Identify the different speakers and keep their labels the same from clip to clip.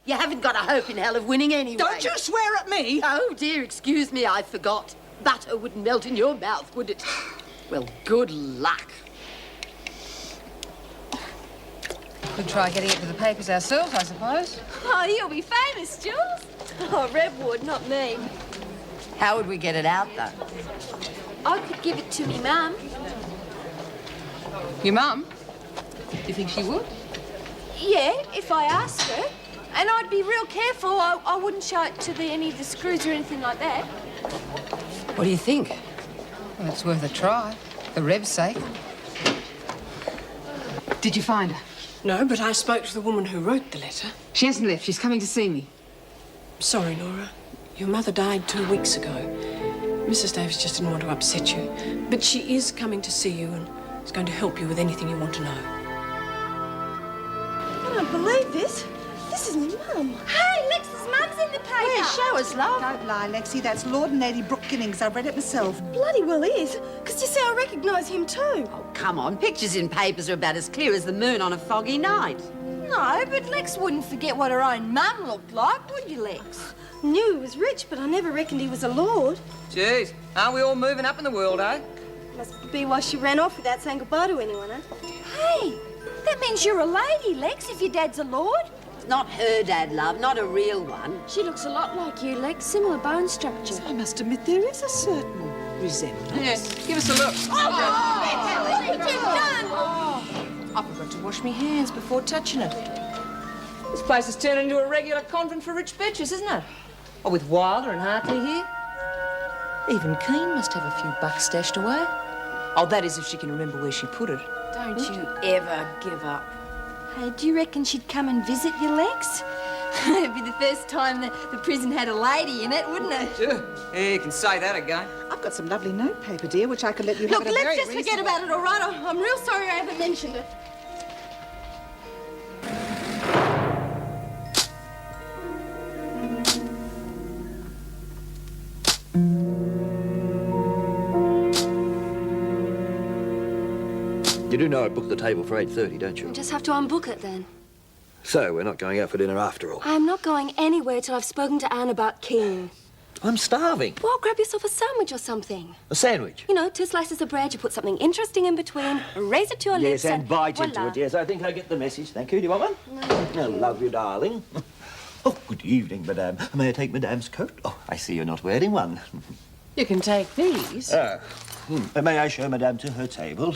Speaker 1: You haven't got a hope in hell of winning anyway.
Speaker 2: Don't you swear at me!
Speaker 1: Oh, dear, excuse me, I forgot. Butter wouldn't melt in your mouth, would it? Well, good luck.
Speaker 3: We'll try getting it to the papers ourselves, I suppose.
Speaker 4: Oh, you'll be famous, Jules. Oh, Reb would, not me.
Speaker 1: How would we get it out, though?
Speaker 4: I could give it to me mum.
Speaker 3: Your mum? Do you think she would?
Speaker 4: Yeah, if I asked her. And I'd be real careful. I wouldn't show it to any of the screws or anything like that.
Speaker 1: What do you think?
Speaker 3: Well, it's worth a try, for Reb's sake. Did you find her?
Speaker 2: No, but I spoke to the woman who wrote the letter.
Speaker 3: She hasn't left. She's coming to see me.
Speaker 2: Sorry, Nora. Your mother died 2 weeks ago. Mrs. Davis just didn't want to upset you. But she is coming to see you and is going to help you with anything you want to know.
Speaker 4: I don't believe this. This is Mum. Hey, Lex's mum's in the paper.
Speaker 1: Where? Show us, love.
Speaker 5: Don't lie, Lexi. That's Lord and Lady Brooke Ginnings. I've read it myself.
Speaker 4: Bloody well is. Because you see, I recognise him too.
Speaker 1: Oh, come on. Pictures in papers are about as clear as the moon on a foggy night.
Speaker 4: No, but Lex wouldn't forget what her own mum looked like, would you, Lex? Knew he was rich, but I never reckoned he was a lord.
Speaker 3: Jeez, aren't we all moving up in the world, eh?
Speaker 4: Must be why she ran off without saying goodbye to anyone, eh? Hey, that means you're a lady, Lex, if your dad's a lord.
Speaker 1: Not her dad, love, not a real one.
Speaker 4: She looks a lot like you, Lex. Similar bone structure.
Speaker 5: I must admit, there is a certain resemblance.
Speaker 3: Yeah, give us a look.
Speaker 4: What have you done?
Speaker 3: I forgot to wash my hands before touching it. This place has turned into a regular convent for rich bitches, isn't it? Oh, with Wilder and Hartley here. Even Keane must have a few bucks stashed away. Oh, that is if she can remember where she put it.
Speaker 4: Don't you ever give up. Hey, do you reckon she'd come and visit you, Lex? It'd be the first time the prison had a lady in it, wouldn't it?
Speaker 3: Sure. Yeah, you can say that again.
Speaker 5: I've got some lovely notepaper, dear, which I could let you
Speaker 4: Look,
Speaker 5: have at a very
Speaker 4: let's just forget
Speaker 5: reasonable...
Speaker 4: about it, all right? I'm real sorry I haven't mentioned it.
Speaker 6: You do know I booked the table for 8:30, don't you?
Speaker 4: You'll just have to unbook it then.
Speaker 6: So we're not going out for dinner after all.
Speaker 4: I'm not going anywhere till I've spoken to Anne about King.
Speaker 6: I'm starving.
Speaker 4: Well, grab yourself a sandwich or something.
Speaker 6: A sandwich?
Speaker 4: You know, 2 slices of bread, you put something interesting in between, raise it to your lips
Speaker 6: Yes, and bite into
Speaker 4: voila.
Speaker 6: it, yes. I think I get the message. Thank you. Do you want one? No. I love you, darling. Oh, good evening, madame. May I take madame's coat? Oh, I see you're not wearing one.
Speaker 3: You can take these.
Speaker 6: May I show madame to her table?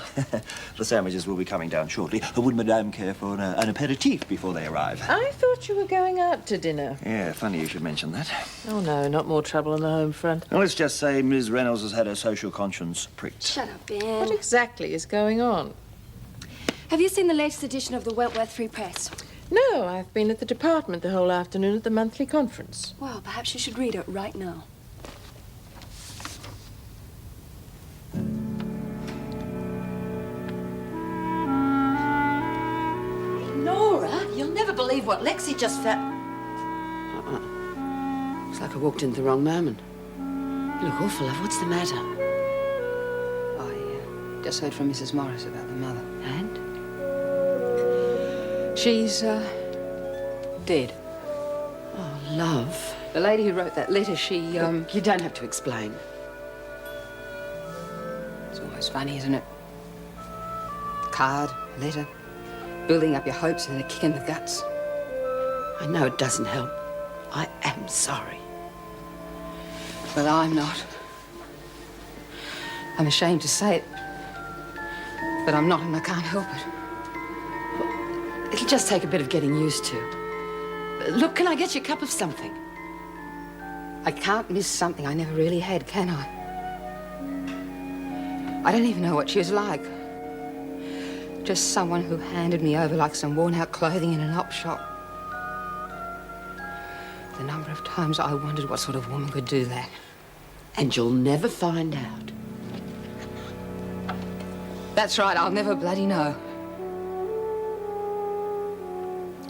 Speaker 6: The sandwiches will be coming down shortly. Would madame care for an aperitif before they arrive?
Speaker 7: I thought you were going out to dinner.
Speaker 6: Yeah, funny you should mention that.
Speaker 7: Oh, no, not more trouble on the home front.
Speaker 6: Well, let's just say Ms. Reynolds has had her social conscience pricked.
Speaker 4: Shut up, Ben.
Speaker 7: What exactly is going on?
Speaker 4: Have you seen the latest edition of the Wentworth Free Press?
Speaker 7: No, I've been at the department the whole afternoon at the monthly conference.
Speaker 4: Well, perhaps you should read it right now.
Speaker 1: Nora, you'll never believe what Lexi just found. Looks like I walked in at the wrong moment. You look awful, love. What's the matter?
Speaker 3: I just heard from Mrs. Morris about the mother.
Speaker 1: And?
Speaker 3: She's, dead.
Speaker 1: Oh, love.
Speaker 3: The lady who wrote that letter, she,
Speaker 1: You don't have to explain.
Speaker 3: It's always funny, isn't it? Card, letter, building up your hopes and a kick in the guts.
Speaker 1: I know it doesn't help. I am sorry.
Speaker 3: But I'm not. I'm ashamed to say it, but I'm not and I can't help it.
Speaker 1: It'll just take a bit of getting used to. Look, can I get you a cup of something?
Speaker 3: I can't miss something I never really had, can I? I don't even know what she was like. Just someone who handed me over like some worn-out clothing in an op shop. The number of times I wondered what sort of woman could do that.
Speaker 1: And you'll never find out.
Speaker 3: That's right, I'll never bloody know.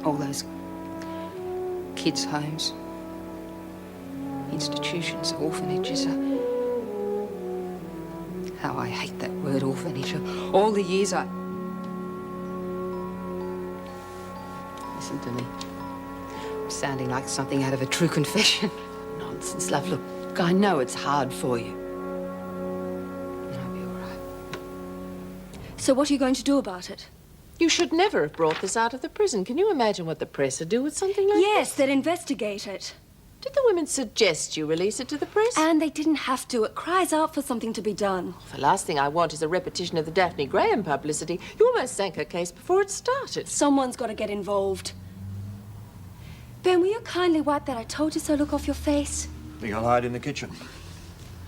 Speaker 3: All those kids' homes, institutions, orphanages. How I hate that word, orphanage. All the years I... Listen to me. I'm
Speaker 1: sounding like something out of a true confession. Nonsense, love. Look, I know it's hard for you. I'll be all right.
Speaker 4: So what are you going to do about it?
Speaker 7: You should never have brought this out of the prison. Can you imagine what the press would do with something like
Speaker 4: Yes,
Speaker 7: this?
Speaker 4: they'd investigate it.
Speaker 7: Did the women suggest you release it to the press?
Speaker 4: And they didn't have to. It cries out for something to be done.
Speaker 7: The last thing I want is a repetition of the Daphne Graham publicity. You almost sank her case before it started.
Speaker 4: Someone's got to get involved. Ben, will you kindly wipe that I told you so look off your face?
Speaker 6: Think I'll hide in the kitchen.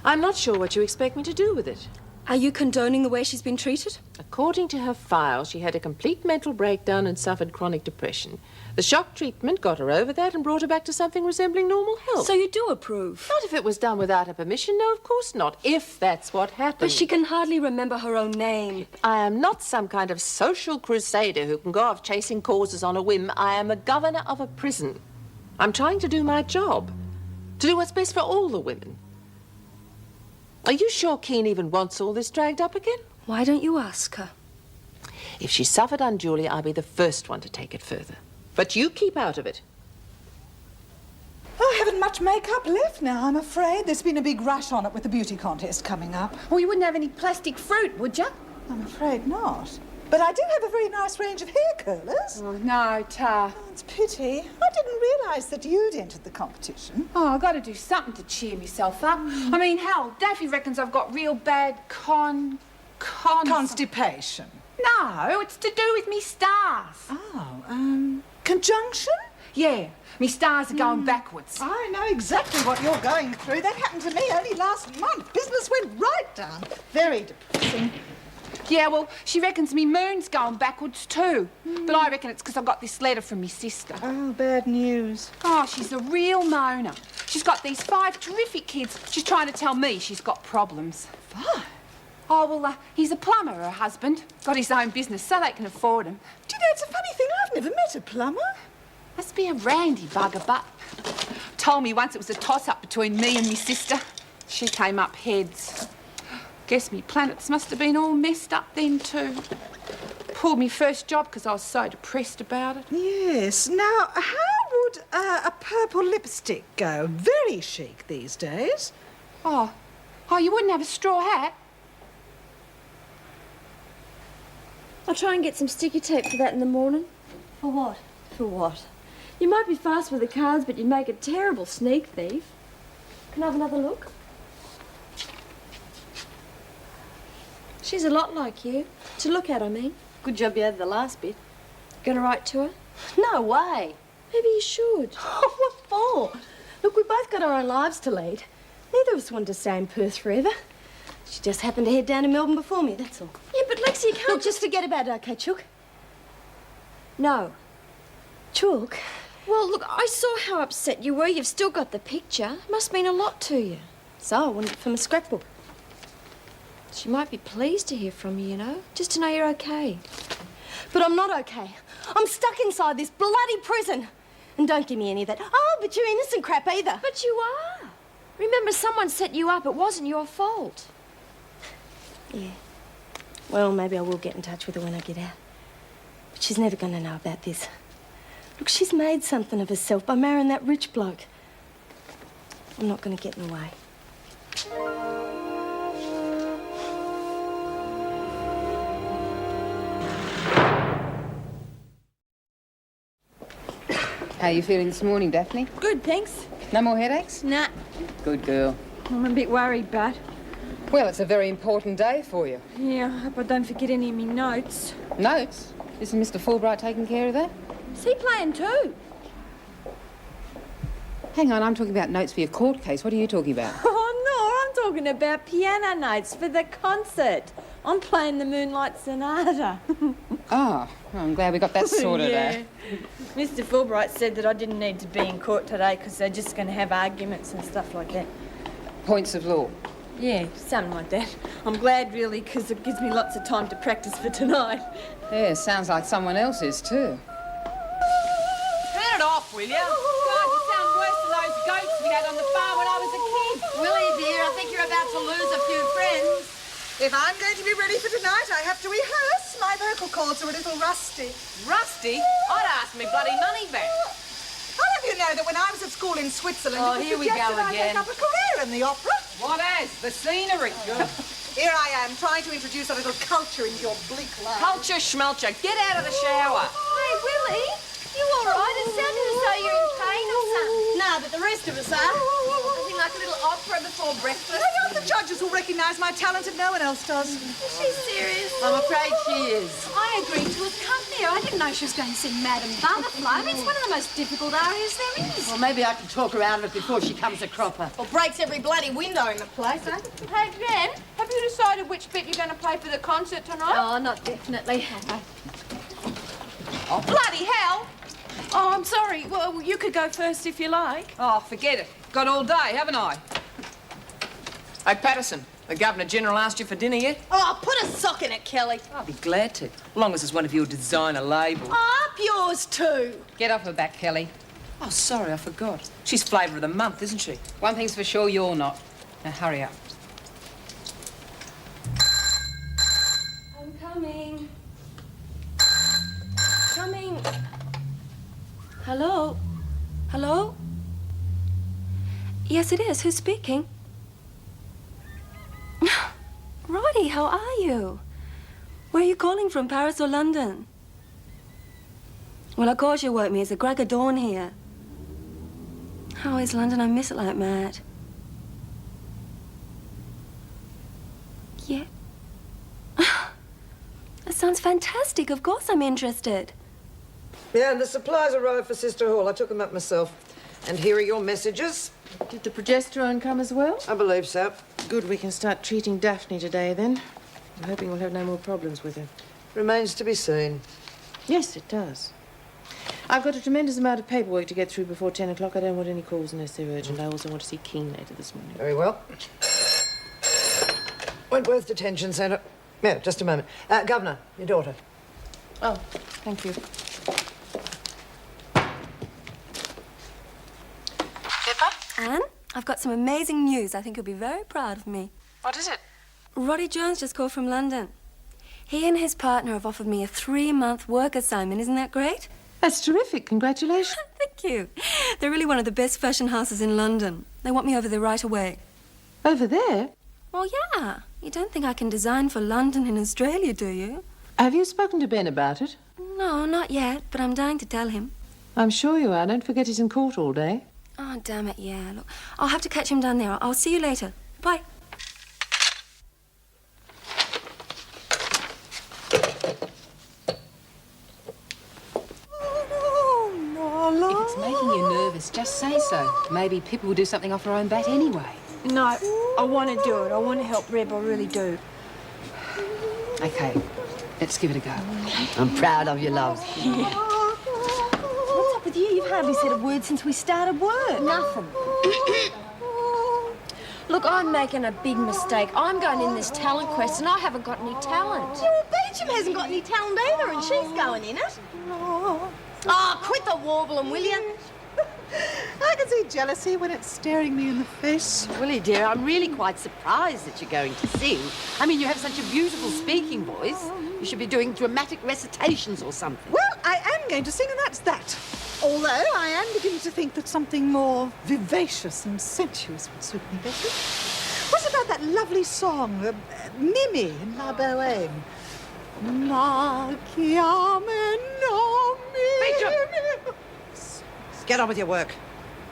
Speaker 7: I'm not sure what you expect me to do with it.
Speaker 4: Are you condoning the way she's been treated?
Speaker 7: According to her file, she had a complete mental breakdown and suffered chronic depression. The shock treatment got her over that and brought her back to something resembling normal health.
Speaker 4: So you do approve?
Speaker 7: Not if it was done without her permission. No, of course not. If that's what happened.
Speaker 4: But she can hardly remember her own name.
Speaker 7: I am not some kind of social crusader who can go off chasing causes on a whim. I am the governor of a prison. I'm trying to do my job. To do what's best for all the women. Are you sure Keane even wants all this dragged up again?
Speaker 4: Why don't you ask her?
Speaker 7: If she suffered unduly, I'll be the first one to take it further. But you keep out of it.
Speaker 5: I haven't much makeup left now, I'm afraid. There's been a big rush on it with the beauty contest coming up.
Speaker 8: Well, you wouldn't have any plastic fruit, would you?
Speaker 5: I'm afraid not. But I do have a very nice range of hair curlers.
Speaker 8: Oh, no, Ta.
Speaker 5: Oh, it's a pity. I didn't realise that you'd entered the competition.
Speaker 8: Oh, I've got to do something to cheer myself up. I mean, hell, Daffy reckons I've got real bad
Speaker 5: Constipation.
Speaker 8: No, it's to do with me stars.
Speaker 5: Oh, conjunction?
Speaker 8: Yeah, me stars are going backwards.
Speaker 5: I know exactly what you're going through. That happened to me only last month. Business went right down. Very depressing.
Speaker 8: Yeah, well, she reckons me moon's going backwards too. But I reckon it's because I got this letter from me sister.
Speaker 5: Oh, bad news.
Speaker 8: Oh, she's a real moaner. She's got these 5 terrific kids. She's trying to tell me she's got problems.
Speaker 5: 5?
Speaker 8: Oh, well, he's a plumber, her husband. Got his own business, so they can afford him.
Speaker 5: Do you know, it's a funny thing. I've never met a plumber.
Speaker 8: Must be a randy bugger, but told me once it was a toss-up between me and me sister. She came up heads. Guess me planets must have been all messed up then too. Pulled me first job because I was so depressed about it.
Speaker 5: Yes. Now, how would a purple lipstick go? Very chic these days.
Speaker 8: Oh, you wouldn't have a straw hat?
Speaker 9: I'll try and get some sticky tape for that in the morning.
Speaker 4: For what?
Speaker 9: For what? You might be fast with the cards, but you'd make a terrible sneak thief. Can I have another look? She's a lot like you. To look at, I mean. Good job you had the last bit. Gonna write to her?
Speaker 4: No way.
Speaker 9: Maybe you should.
Speaker 4: What for?
Speaker 9: Look, we both got our own lives to lead. Neither of us wanted to stay in Perth forever.
Speaker 4: She just happened to head down to Melbourne before me, that's all.
Speaker 9: Yeah, but Lexi, you can't
Speaker 4: Look, just forget about it, okay, Chook?
Speaker 9: No.
Speaker 4: Chook?
Speaker 9: Well, look, I saw how upset you were. You've still got the picture. It must mean a lot to you.
Speaker 4: So I wanted it for my scrapbook.
Speaker 9: She might be pleased to hear from you, you know, just to know you're okay.
Speaker 4: But I'm not okay. I'm stuck inside this bloody prison. And don't give me any of that, oh, but you're innocent crap either.
Speaker 9: But you are. Remember, someone set you up. It wasn't your fault.
Speaker 4: Yeah. Well, maybe I will get in touch with her when I get out. But she's never going to know about this. Look, she's made something of herself by marrying that rich bloke. I'm not going to get in the way.
Speaker 10: How are you feeling this morning, Daphne?
Speaker 9: Good, thanks.
Speaker 10: No more headaches?
Speaker 9: Nah.
Speaker 10: Good girl.
Speaker 9: I'm a bit worried, but...
Speaker 10: Well, it's a very important day for you.
Speaker 9: Yeah, I hope I don't forget any of me notes.
Speaker 10: Notes? Isn't Mr. Fulbright taking care of that?
Speaker 9: Is he playing too?
Speaker 10: Hang on, I'm talking about notes for your court case. What are you talking about?
Speaker 9: Oh, no, I'm talking about piano notes for the concert. I'm playing the Moonlight Sonata.
Speaker 10: Oh, well, I'm glad we got that sorted out.
Speaker 9: Mr. Fulbright said that I didn't need to be in court today because they're just going to have arguments and stuff like that.
Speaker 10: Points of law.
Speaker 9: Yeah, something like that. I'm glad, really, because it gives me lots of time to practice for tonight.
Speaker 10: Yeah, sounds like someone else's too.
Speaker 3: Turn it off, will you? God, you sound worse than those goats we had on the farm when I was a kid.
Speaker 1: Willie, dear, I think you're about to lose a few friends.
Speaker 5: If I'm going to be ready for tonight, I have to rehearse. My vocal cords are a little rusty.
Speaker 3: Rusty? I'd ask me bloody money back.
Speaker 5: I'll have you that when I was at school in Switzerland,
Speaker 3: Oh,
Speaker 5: it was
Speaker 3: here we go
Speaker 5: suggested I
Speaker 3: again.
Speaker 5: take up a career in the opera.
Speaker 3: What as? The scenery.
Speaker 5: Here I am, trying to introduce a little culture into your bleak life.
Speaker 3: Culture schmelcher, get out of the shower.
Speaker 9: Hey, Willie, you all right? It sounded as though you're in pain or something. Nah, but the rest of us are. Nothing like a little opera before breakfast.
Speaker 5: I hope the judges will recognise my talent if no one else does.
Speaker 9: Is she serious?
Speaker 3: I'm afraid she is.
Speaker 9: I agreed to accompany her. I didn't know she was going to sing Madame Butterfly. I mean, it's one of the most difficult arias there is.
Speaker 3: Well, maybe I can talk her out of it before she comes a cropper.
Speaker 9: Or breaks every bloody window in the place, huh?
Speaker 8: Hey, Jen, have you decided which bit you're going to play for the concert tonight?
Speaker 9: Oh, not definitely.
Speaker 8: Oh, bloody hell!
Speaker 2: Oh, I'm sorry. Well, you could go first if you like.
Speaker 3: Oh, forget it. Got all day, haven't I? Hey, Patterson, the Governor-General asked you for dinner yet?
Speaker 9: Oh, put a sock in it, Kelly.
Speaker 3: I'll be glad to, as long as it's one of your designer labels.
Speaker 9: Oh, up yours too.
Speaker 10: Get off her back, Kelly.
Speaker 3: Oh, sorry, I forgot. She's flavour of the month, isn't she?
Speaker 10: One thing's for sure, you're not. Now, hurry up.
Speaker 4: I'm coming. Coming. Hello? Hello? Yes, it is. Who's speaking? Roddy, how are you? Where are you calling from, Paris or London? Well, of course you woke me. It's a crack of dawn here. How is London? I miss it like mad. Yeah. That sounds fantastic. Of course I'm interested.
Speaker 11: Yeah, and the supplies arrived for Sister Hall. I took them up myself. And here are your messages.
Speaker 7: Did the progesterone come as well?
Speaker 11: I believe so.
Speaker 7: Good, we can start treating Daphne today then. I'm hoping we'll have no more problems with her.
Speaker 11: Remains to be seen.
Speaker 7: Yes, it does. I've got a tremendous amount of paperwork to get through before 10 o'clock. I don't want any calls unless they're urgent. I also want to see Keane later this morning.
Speaker 11: Very well. Wentworth Detention Centre. Yeah, just a moment. Governor, your daughter.
Speaker 7: Oh, thank you.
Speaker 8: Pippa?
Speaker 4: Anne, I've got some amazing news. I think you'll be very proud of me.
Speaker 8: What is it?
Speaker 4: Roddy Jones just called from London. He and his partner have offered me a 3-month work assignment. Isn't that great?
Speaker 7: That's terrific. Congratulations.
Speaker 4: Thank you. They're really one of the best fashion houses in London. They want me over there right away.
Speaker 7: Over there?
Speaker 4: Well, yeah. You don't think I can design for London and Australia, do you?
Speaker 7: Have you spoken to Ben about it?
Speaker 4: No, not yet, but I'm dying to tell him.
Speaker 7: I'm sure you are. Don't forget he's in court all day.
Speaker 4: Oh, damn it, yeah. Look, I'll have to catch him down there. I'll see you later. Bye.
Speaker 10: If it's making you nervous, just say so. Maybe Pippa will do something off her own bat anyway.
Speaker 9: No, I want to do it. I want to help Reb. I really do.
Speaker 10: Okay, let's give it a go.
Speaker 1: I'm proud of you, love.
Speaker 4: What's up with you? You've hardly said a word since we started work.
Speaker 9: Nothing. Look, I'm making a big mistake. I'm going in this talent quest and I haven't got any talent.
Speaker 4: Yeah, well, Beecham hasn't got any talent either, and she's going in it. Oh, quit the warbling, will you?
Speaker 5: I can see jealousy when it's staring me in the face.
Speaker 1: Willie, dear, I'm really quite surprised that you're going to sing. I mean, you have such a beautiful speaking voice. You should be doing dramatic recitations or something.
Speaker 5: Well, I am going to sing, and that's that. Although I am beginning to think that something more vivacious and sensuous would suit me better. What about that lovely song, Mimi in La Bohème? Ma chiame nomi.
Speaker 11: Get on with your work.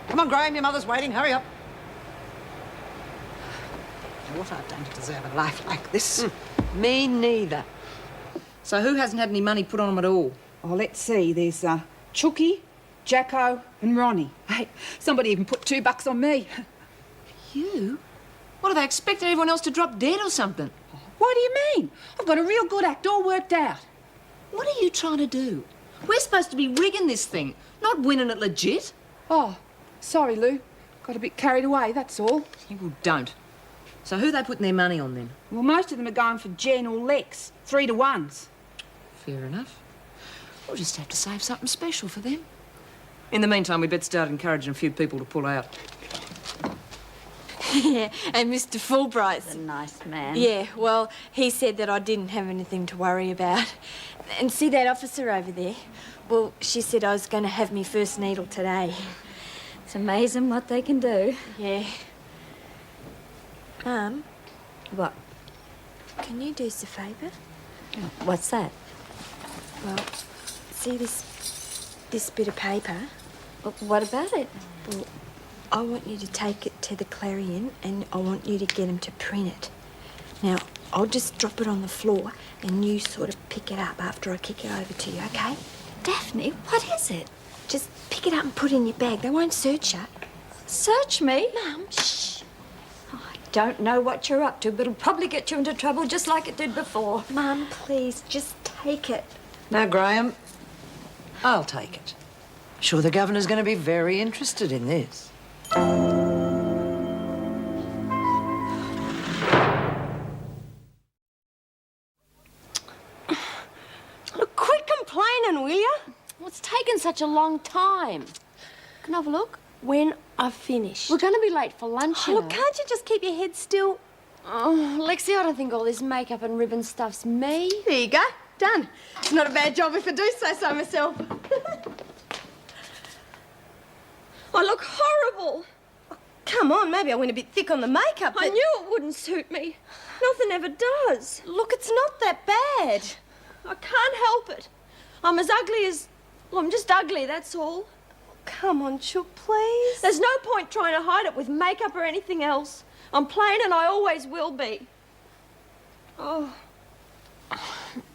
Speaker 11: Come on, Graham, your mother's waiting. Hurry up. Now, what I've done to deserve a life like this.
Speaker 1: Me neither.
Speaker 3: So who hasn't had any money put on them at all?
Speaker 12: Oh, let's see. There's Chucky, Jacko and Ronnie. Hey, somebody even put $2 on me.
Speaker 3: You? What, are they expecting everyone else to drop dead or something?
Speaker 12: What do you mean? I've got a real good act all worked out.
Speaker 3: What are you trying to do? We're supposed to be rigging this thing, not winning it legit.
Speaker 12: Oh, sorry, Lou. Got a bit carried away, that's all.
Speaker 3: You don't. So who they putting their money on then?
Speaker 12: Well, most of them are going for Jen or Lex, 3 to 1s.
Speaker 3: Fair enough. We'll just have to save something special for them. In the meantime, we'd better start encouraging a few people to pull out.
Speaker 9: Yeah, and Mr. Fulbright's
Speaker 13: a nice man.
Speaker 9: Yeah, well, he said that I didn't have anything to worry about. And see that officer over there? Well, she said I was going to have me first needle today. It's amazing what they can do.
Speaker 4: Yeah. Mum,
Speaker 9: What?
Speaker 4: can you do us a favour?
Speaker 9: What's that?
Speaker 4: Well, see this bit of paper?
Speaker 9: What about it?
Speaker 4: Well, I want you to take it to the Clarion and I want you to get them to print it. Now, I'll just drop it on the floor and you sort of pick it up after I kick it over to you, okay?
Speaker 9: Daphne, what is it?
Speaker 4: Just pick it up and put it in your bag. They won't search you.
Speaker 9: Search me?
Speaker 4: Mum, shh.
Speaker 9: I don't know what you're up to, but it'll probably get you into trouble just like it did before.
Speaker 4: Mum, please, just take it.
Speaker 11: Now, Graham, I'll take it. Sure, the governor's going to be very interested in this.
Speaker 4: Look, quit complaining, will you?
Speaker 9: What's taken such a long time? Can I have a look?
Speaker 4: When I've finished.
Speaker 9: We're going to be late for lunch,
Speaker 4: Oh,
Speaker 9: you
Speaker 4: look,
Speaker 9: know.
Speaker 4: can't you just keep your head still?
Speaker 9: Oh, Lexi, I don't think all this makeup and ribbon stuff's me.
Speaker 4: There you go. Done. It's not a bad job if I do say so myself. I look horrible. Oh, come on, maybe I went a bit thick on the makeup, but...
Speaker 9: I knew it wouldn't suit me. Nothing ever does.
Speaker 4: Look, it's not that bad.
Speaker 9: I can't help it. I'm as ugly as... Well, I'm just ugly, that's all.
Speaker 4: Come on, Chook, please.
Speaker 9: There's no point trying to hide it with makeup or anything else. I'm plain and I always will be.
Speaker 4: Oh.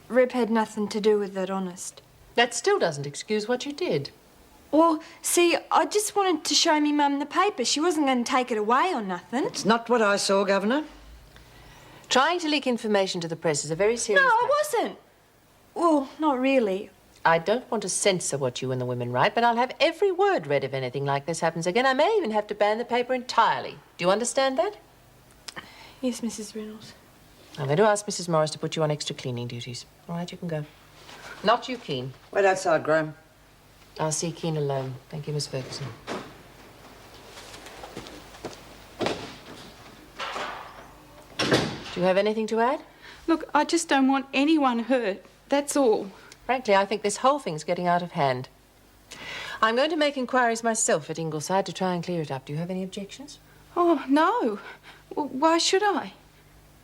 Speaker 4: Rip had nothing to do with it, honest.
Speaker 7: That still doesn't excuse what you did.
Speaker 4: Well, see, I just wanted to show me Mum the paper. She wasn't going to take it away or nothing.
Speaker 11: It's not what I saw, Governor.
Speaker 7: Trying to leak information to the press is a very serious
Speaker 4: No, I
Speaker 7: matter.
Speaker 4: wasn't. Well, not really.
Speaker 7: I don't want to censor what you and the women write, but I'll have every word read if anything like this happens again. I may even have to ban the paper entirely. Do you understand that?
Speaker 4: Yes, Mrs. Reynolds.
Speaker 7: I'm going to ask Mrs. Morris to put you on extra cleaning duties. All right, you can go. Not you, Keane.
Speaker 11: Wait outside, Graham.
Speaker 7: I'll see Keane alone. Thank you, Miss Ferguson. Do you have anything to add?
Speaker 12: Look, I just don't want anyone hurt. That's all.
Speaker 7: Frankly, I think this whole thing's getting out of hand. I'm going to make inquiries myself at Ingleside to try and clear it up. Do you have any objections?
Speaker 12: Oh, no. Well, why should I?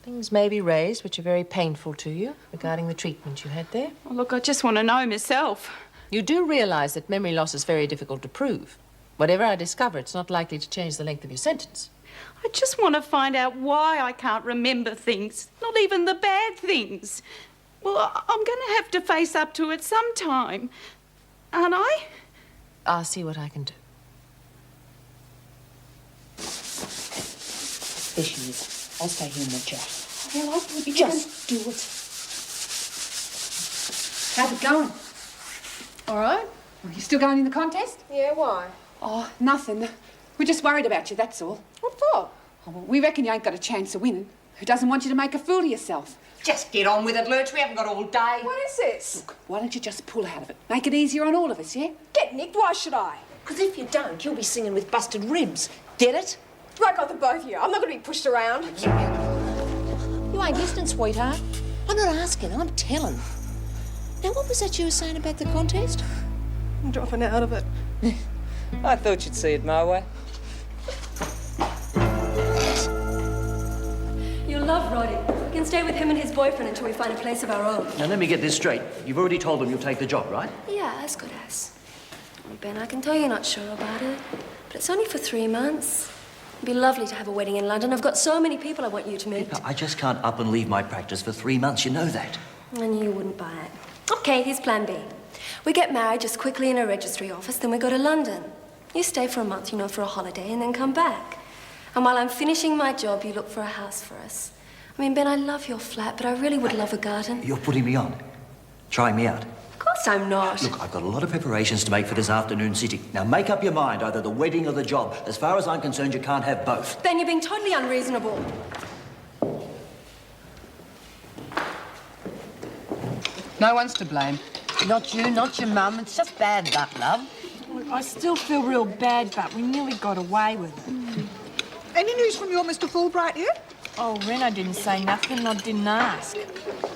Speaker 7: Things may be raised which are very painful to you regarding the treatment you had there.
Speaker 12: Well, look, I just want to know myself.
Speaker 7: You do realise that memory loss is very difficult to prove. Whatever I discover, it's not likely to change the length of your sentence.
Speaker 12: I just want to find out why I can't remember things, not even the bad things. Well, I'm going to have to face up to it sometime, aren't I?
Speaker 7: I'll see what I can do.
Speaker 10: There she is. I'll stay here and watch out.
Speaker 12: Well, I thought you
Speaker 10: Just do it. How's it going?
Speaker 8: All right. Well, you still going in the contest?
Speaker 2: Yeah, why?
Speaker 8: Oh, nothing. We're just worried about you, that's all.
Speaker 2: What for?
Speaker 8: Oh, well, we reckon you ain't got a chance of winning. Who doesn't want you to make a fool of yourself?
Speaker 3: Just get on with it, Lurch. We haven't got all day.
Speaker 2: What is this?
Speaker 8: Look, why don't you just pull out of it? Make it easier on all of us, yeah?
Speaker 2: Get nicked, why should I?
Speaker 3: Because if you don't, you'll be singing with busted ribs. Get it?
Speaker 2: Right off the both of you. I'm not going to be pushed around.
Speaker 3: You ain't listening, sweetheart. I'm not asking, I'm telling. Now, what was that you were saying about the contest?
Speaker 2: I'm dropping out of it.
Speaker 11: I thought you'd see it my way.
Speaker 9: You'll love Roddy. We can stay with him and his boyfriend until we find a place of our own.
Speaker 6: Now, let me get this straight. You've already told them you'll take the job, right?
Speaker 9: Yeah, as good as. Well, Ben, I can tell you're not sure about it, but it's only for 3 months. It'd be lovely to have a wedding in London. I've got so many people I want you to meet.
Speaker 6: I just can't up and leave my practice for 3 months. You know that.
Speaker 9: I knew you wouldn't buy it. Okay, here's plan B. We get married just quickly in a registry office, then we go to London. You stay for a month, you know, for a holiday, and then come back. And while I'm finishing my job, you look for a house for us. I mean, Ben, I love your flat, but I really would love a garden.
Speaker 6: You're putting me on. Trying me out.
Speaker 9: Of course I'm not.
Speaker 6: Look, I've got a lot of preparations to make for this afternoon sitting. Now, make up your mind, either the wedding or the job. As far as I'm concerned, you can't have both.
Speaker 9: Ben, you're being totally unreasonable.
Speaker 8: No one's to blame.
Speaker 1: Not you, not your mum. It's just bad luck, love.
Speaker 4: Look, I still feel real bad, but we nearly got away with it.
Speaker 5: Any news from your Mr. Fulbright yet?
Speaker 13: Oh, Rena didn't say nothing. I didn't ask.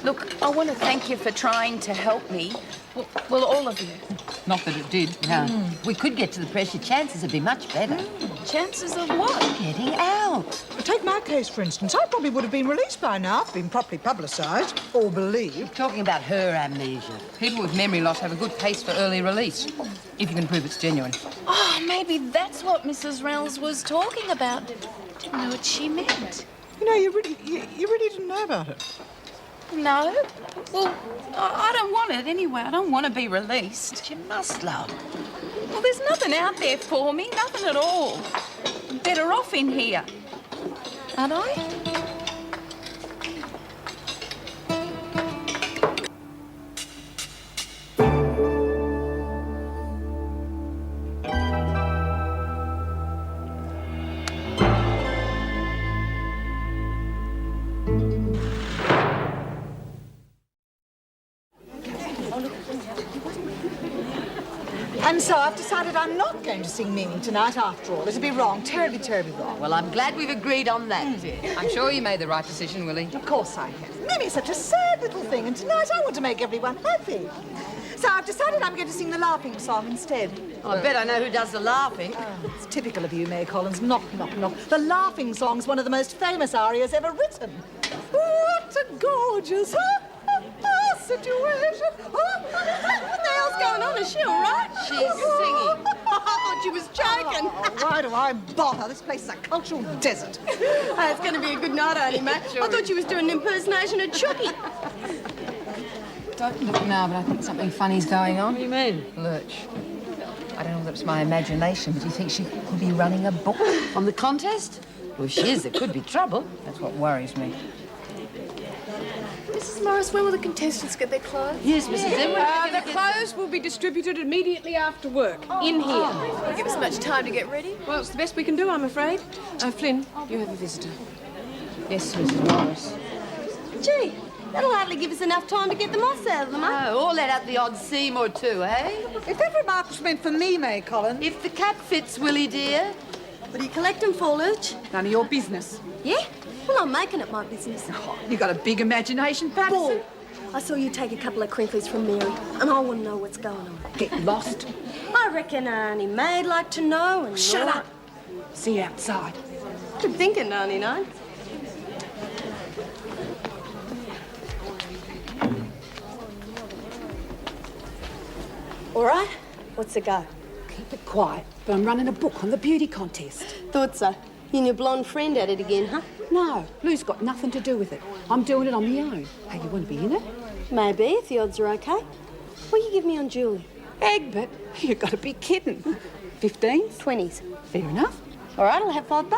Speaker 13: Look, I want to thank you for trying to help me. Well, all of you.
Speaker 1: Not that it did. No. We could get to the press. Your chances would be much better.
Speaker 13: Chances of what?
Speaker 1: Getting out.
Speaker 5: Well, take my case, for instance. I probably would have been released by now if been properly publicised or believed.
Speaker 1: Talking about her amnesia.
Speaker 10: People with memory loss have a good case for early release, if you can prove it's genuine.
Speaker 13: Oh, maybe that's what Mrs. Reynolds was talking about. Didn't know what she meant.
Speaker 5: You know, you really didn't know about it.
Speaker 13: No. Well, I don't want it anyway. I don't want to be released.
Speaker 1: But you must, love.
Speaker 13: Well, there's nothing out there for me. Nothing at all. I'm better off in here. Aren't I?
Speaker 5: And so I've decided I'm not going to sing Mimi tonight after all. It'd be wrong, terribly, terribly wrong.
Speaker 1: Well, I'm glad we've agreed on that, dear.
Speaker 10: I'm sure you made the right decision, Willie.
Speaker 5: Of course I have. Mimi's such a sad little thing, and tonight I want to make everyone happy. So I've decided I'm going to sing the laughing song instead.
Speaker 1: Oh, I bet I know who does the laughing.
Speaker 5: Oh, it's typical of you, May Collins. Knock, knock, knock. The laughing song's one of the most famous arias ever written. What a gorgeous situation.
Speaker 4: What the hell's going on? Is she all right?
Speaker 1: She's singing.
Speaker 4: I thought she was joking.
Speaker 5: Oh, why do I bother? This place is a cultural desert.
Speaker 4: It's going to be a good night, Auntie, mate. I thought she was doing an impersonation of Chucky.
Speaker 10: Don't look now, but I think something funny's going on.
Speaker 1: What do you mean?
Speaker 10: Lurch. I don't know whether it's my imagination, but do you think she could be running a book?
Speaker 1: On the contest? Well, if she is, there could be trouble.
Speaker 10: That's what worries me.
Speaker 9: Mrs. Morris, when will the contestants get their clothes?
Speaker 1: Yes, Mrs. Emma.
Speaker 2: The clothes will be distributed immediately after work, in here.
Speaker 9: Will give us much time to get ready?
Speaker 2: Well, it's the best we can do, I'm afraid. Flynn, you have a visitor.
Speaker 10: Yes, Mrs. Morris.
Speaker 4: Gee, that'll hardly give us enough time to get the moss out of them, eh?
Speaker 1: Oh, or let out the odd seam or two, eh?
Speaker 5: If that remark was meant for me, May Collins.
Speaker 1: If the cap fits, Willie, dear.
Speaker 4: What are you collecting for, Lurch?
Speaker 8: None of your business.
Speaker 4: Yeah? Well, I'm making it my business.
Speaker 8: You got a big imagination, Patsy.
Speaker 4: Bull. I saw you take a couple of crinklies from Mary, and I want to know what's going on.
Speaker 8: Get lost.
Speaker 4: I reckon Auntie May'd like to know, and
Speaker 8: Shut up. See you outside.
Speaker 4: Good thinking, 99. All right, what's the go?
Speaker 8: Keep it quiet, but I'm running a book on the beauty contest.
Speaker 4: Thought so. You and your blonde friend at it again, huh?
Speaker 8: No, Lou's got nothing to do with it. I'm doing it on my own. Hey, you want to be in it?
Speaker 4: Maybe, if the odds are okay. What you give me on Julie?
Speaker 8: Egbert, you got to be kidding. 15s?
Speaker 4: 20s.
Speaker 8: Fair enough.
Speaker 4: All right, I'll have $5.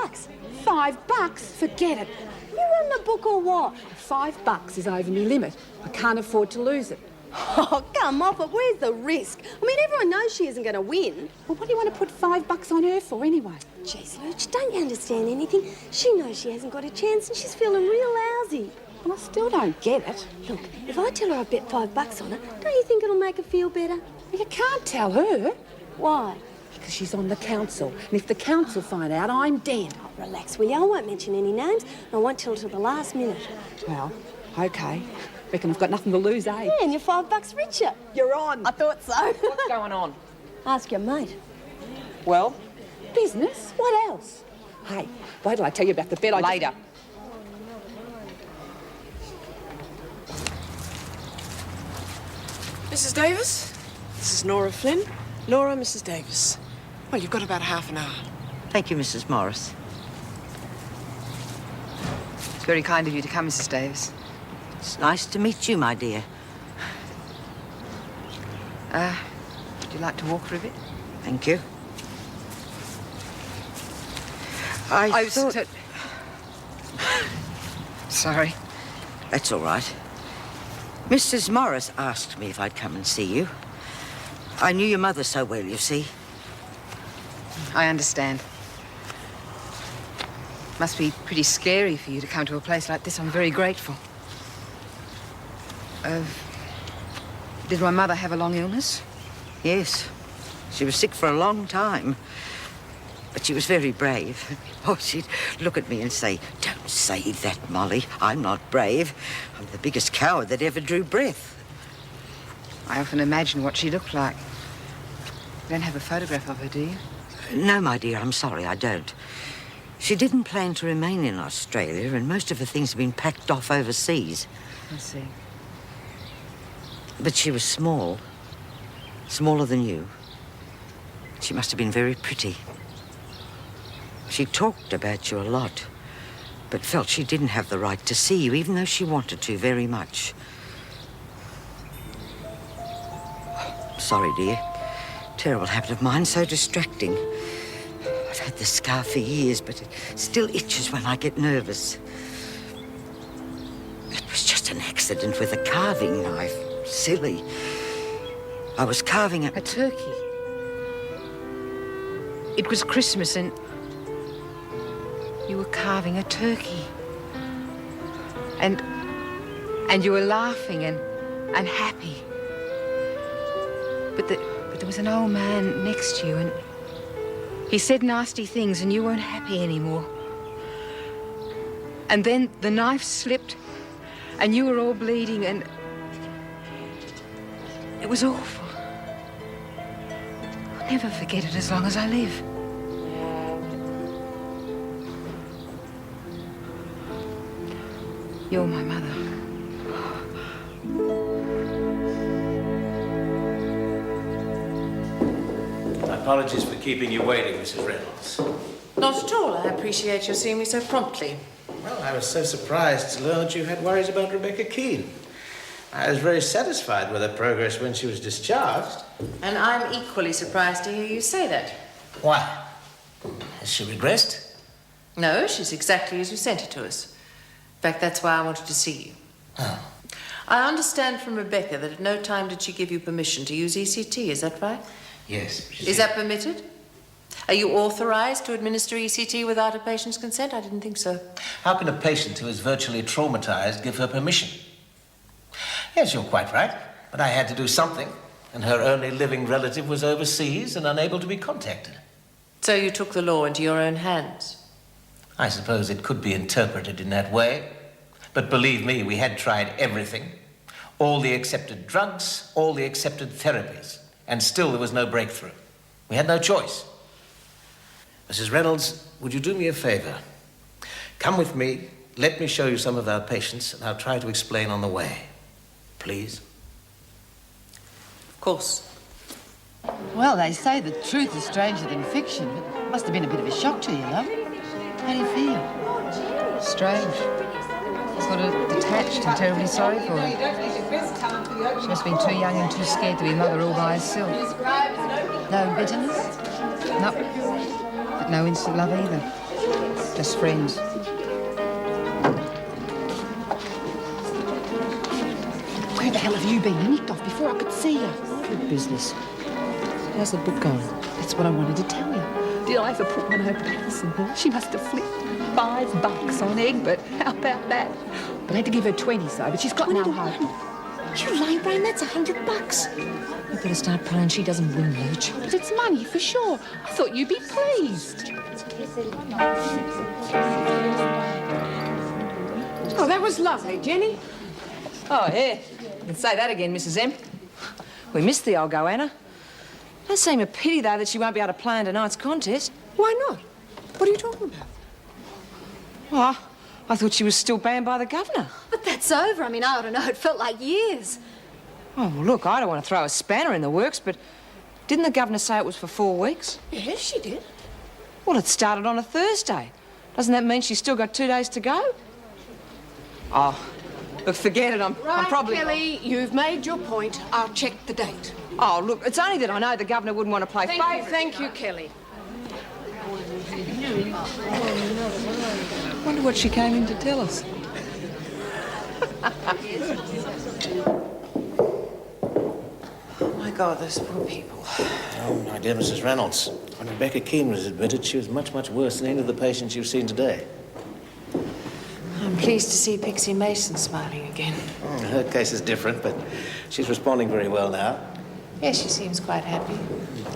Speaker 8: $5? Forget it.
Speaker 4: You run the book or what?
Speaker 8: $5 is over my limit. I can't afford to lose it.
Speaker 4: Oh, come off it. Where's the risk? I mean, everyone knows she isn't going to win.
Speaker 8: Well, what do you want to put $5 on her for anyway?
Speaker 4: Jeez, Lurch, don't you understand anything? She knows she hasn't got a chance and she's feeling real lousy.
Speaker 8: Well, I still don't get it.
Speaker 4: Look, if I tell her I bet $5 on it, don't you think it'll make her feel better?
Speaker 8: You can't tell her.
Speaker 4: Why?
Speaker 8: Because she's on the council. And if the council find out, I'm dead.
Speaker 4: Oh, relax, will you? I won't mention any names. I won't tell her till the last minute.
Speaker 8: Well, OK. Reckon I've got nothing to lose, eh?
Speaker 4: Yeah, and you're $5 richer.
Speaker 8: You're on.
Speaker 4: I thought so.
Speaker 10: What's going on?
Speaker 4: Ask your mate.
Speaker 8: Well, business. What else? Hey, wait till I tell you about the bet I
Speaker 10: Later.
Speaker 2: Mrs. Davis, this is Nora Flynn. Nora, Mrs. Davis. Well, you've got about half an hour.
Speaker 11: Thank you, Mrs. Morris.
Speaker 10: It's very kind of you to come, Mrs. Davis.
Speaker 11: It's nice to meet you, my dear.
Speaker 10: Would you like to walk for a bit?
Speaker 11: Thank you. I thought...
Speaker 10: Sorry.
Speaker 11: That's all right. Mrs. Morris asked me if I'd come and see you. I knew your mother so well, you see.
Speaker 10: I understand. Must be pretty scary for you to come to a place like this. I'm very grateful. Did my mother have a long illness?
Speaker 11: Yes. She was sick for a long time. But she was very brave. Oh, she'd look at me and say, "Don't say that, Molly. I'm not brave. I'm the biggest coward that ever drew breath."
Speaker 10: I often imagine what she looked like. You don't have a photograph of her, do you?
Speaker 11: No, my dear, I'm sorry, I don't. She didn't plan to remain in Australia, and most of her things have been packed off overseas.
Speaker 10: I see.
Speaker 11: But she was small. Smaller than you. She must have been very pretty. She talked about you a lot, but felt she didn't have the right to see you, even though she wanted to very much. Sorry, dear. Terrible habit of mine, so distracting. I've had the scar for years, but it still itches when I get nervous. It was just an accident with a carving knife. Silly. I was carving
Speaker 10: a turkey. It was Christmas and you were carving a turkey. And you were laughing and happy. But there was an old man next to you and he said nasty things and you weren't happy anymore. And then the knife slipped and you were all bleeding and it was awful. I'll never forget it as long as I live. You're my mother.
Speaker 14: Apologies for keeping you waiting, Mrs. Reynolds.
Speaker 7: Not at all. I appreciate your seeing me so promptly.
Speaker 14: Well, I was so surprised to learn that you had worries about Rebecca Keane. I was very satisfied with her progress when she was discharged.
Speaker 7: And I'm equally surprised to hear you say that.
Speaker 14: Why? Has she regressed?
Speaker 7: No, she's exactly as you sent it to us. In fact, that's why I wanted to see you.
Speaker 14: Oh.
Speaker 7: I understand from Rebecca that at no time did she give you permission to use ECT, is that right?
Speaker 14: Yes.
Speaker 7: Is that permitted? Are you authorized to administer ECT without a patient's consent? I didn't think so.
Speaker 14: How can a patient who is virtually traumatized give her permission? Yes, you're quite right. But I had to do something, and her only living relative was overseas and unable to be contacted.
Speaker 7: So you took the law into your own hands?
Speaker 14: I suppose it could be interpreted in that way. But believe me, we had tried everything. All the accepted drugs, all the accepted therapies. And still there was no breakthrough. We had no choice. Mrs. Reynolds, would you do me a favor? Come with me, let me show you some of our patients, and I'll try to explain on the way. Please?
Speaker 7: Of course.
Speaker 1: Well, they say the truth is stranger than fiction, but it must have been a bit of a shock to you, love. How do you feel?
Speaker 10: Strange. Sort of detached and terribly sorry for her. She must have been too young and too scared to be mother all by herself.
Speaker 1: No bitterness?
Speaker 10: Nope. But no instant love either. Just friends.
Speaker 1: Where the hell have you been? You nicked off before I could see you.
Speaker 3: Good business. How's the book going?
Speaker 8: That's what I wanted to tell you. Did I ever put one over to Alison? She must have flipped $5 on Egbert. How about that? But I had to give her 20, so, but she's got no hope.
Speaker 3: You lame brain, that's $100. You better start praying she doesn't win, Lurch.
Speaker 8: But it's money for sure. I thought you'd be pleased.
Speaker 2: Oh, that was lovely, Jenny.
Speaker 3: Oh, yeah. You can say that again, Mrs. M. We missed the old goanna. It does seem a pity, though, that she won't be able to play in tonight's contest.
Speaker 2: Why not? What are you talking about?
Speaker 3: Well, I thought she was still banned by the governor.
Speaker 9: But that's over. I mean, I don't know. It felt like years.
Speaker 3: Oh, well, look, I don't want to throw a spanner in the works, but didn't the governor say it was for 4 weeks?
Speaker 2: Yes, she did.
Speaker 3: Well, it started on a Thursday. Doesn't that mean she's still got 2 days to go? Oh, look, forget it. I'm probably...
Speaker 2: Kelly, you've made your point. I'll check the date.
Speaker 3: Oh, look, it's only that I know the governor wouldn't want to play favourites.
Speaker 2: Thank you, Kelly.
Speaker 3: Wonder what she came in to tell us.
Speaker 7: Oh, my God, those poor people.
Speaker 14: Oh, my dear Mrs. Reynolds, when Rebecca Keane was admitted, she was much, much worse than any of the patients you've seen today.
Speaker 7: I'm pleased to see Pixie Mason smiling again.
Speaker 14: Her case is different, but she's responding very well now.
Speaker 7: Yes, she seems quite happy,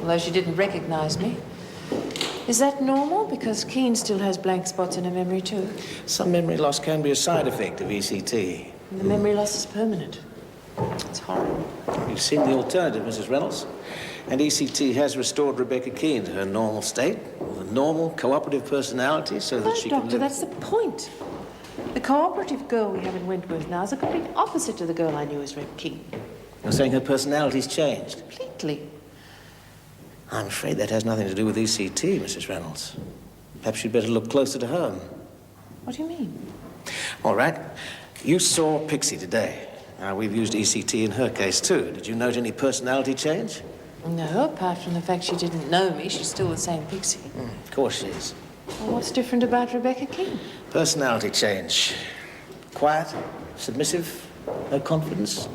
Speaker 7: although she didn't recognize me. Is that normal? Because Keane still has blank spots in her memory too.
Speaker 14: Some memory loss can be a side effect of ECT.
Speaker 7: And the memory loss is permanent. It's horrible.
Speaker 14: You've seen the alternative, Mrs. Reynolds. And ECT has restored Rebecca Keane to her normal state, with a normal, cooperative personality so that she can
Speaker 7: Doctor,
Speaker 14: live...
Speaker 7: that's the point. The cooperative girl we have in Wentworth now is a complete opposite to the girl I knew as Reb Keane.
Speaker 14: You're saying her personality's changed?
Speaker 7: Completely.
Speaker 14: I'm afraid that has nothing to do with ECT, Mrs. Reynolds. Perhaps you'd better look closer to home.
Speaker 7: What do you mean?
Speaker 14: All right. You saw Pixie today. Now, we've used ECT in her case, too. Did you note any personality change?
Speaker 7: No, apart from the fact she didn't know me, she's still the same Pixie.
Speaker 14: Of course she is.
Speaker 7: Well, what's different about Rebecca Keane?
Speaker 14: Personality change. Quiet, submissive, no confidence.